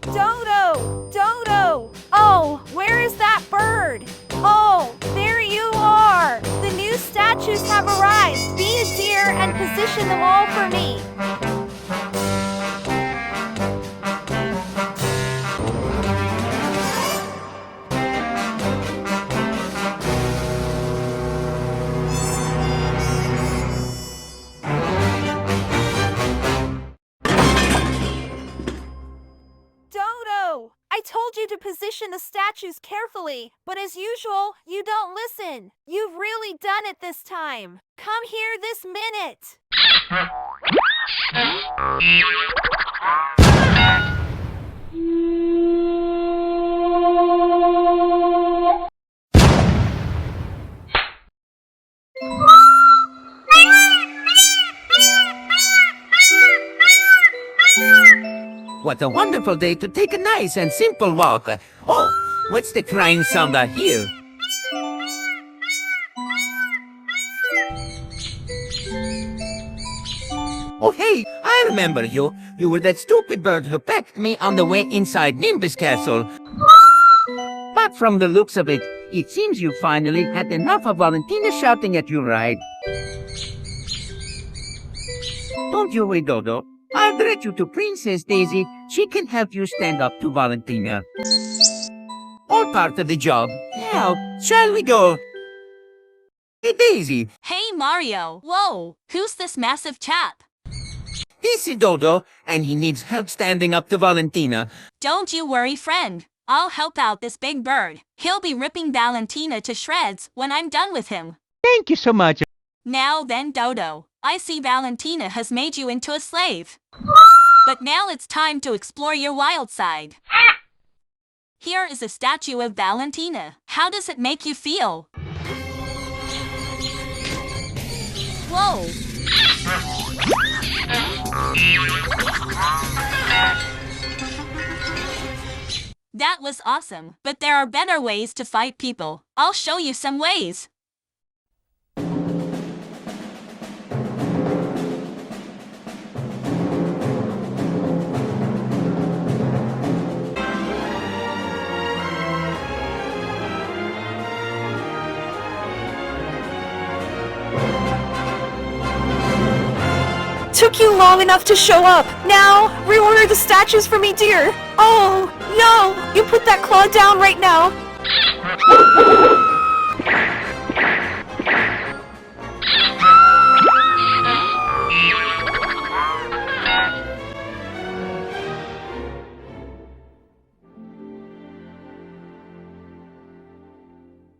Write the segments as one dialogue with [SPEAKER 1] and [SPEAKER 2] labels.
[SPEAKER 1] Dodo! Dodo! Oh, where is that bird? Oh, there you are! The new statues have arrived. Be a dear and position them all for me. Dodo! I told you to position the statues carefully, but as usual, you don't listen. You've really done it this time. Come here this minute.
[SPEAKER 2] What a wonderful day to take a nice and simple walk. Oh, what's the crying sound I hear? Oh, hey, I remember you. You were that stupid bird who pecked me on the way inside Nimbus Castle. But from the looks of it, it seems you finally had enough of Valentina shouting at you, right? Don't you worry, Dodo. I'll direct you to Princess Daisy. She can help you stand up to Valentina. All part of the job. Now, shall we go? Hey, Daisy.
[SPEAKER 3] Hey, Mario. Whoa, who's this massive chap?
[SPEAKER 2] This is Dodo, and he needs help standing up to Valentina.
[SPEAKER 3] Don't you worry, friend. I'll help out this big bird. He'll be ripping Valentina to shreds when I'm done with him.
[SPEAKER 2] Thank you so much.
[SPEAKER 3] Now then, Dodo. I see Valentina has made you into a slave. But now it's time to explore your wild side. Here is a statue of Valentina. How does it make you feel? Whoa! That was awesome, but there are better ways to fight people. I'll show you some ways.
[SPEAKER 1] Took you long enough to show up. Now, reorder the statues for me, dear. Oh, no! You put that claw down right now.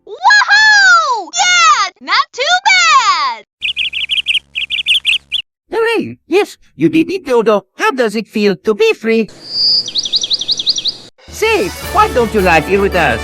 [SPEAKER 4] Woohoo! Yeah! Not too bad!
[SPEAKER 2] Hooray! Yes, you did it, Dodo. How does it feel to be free? Say, why don't you ride here with us?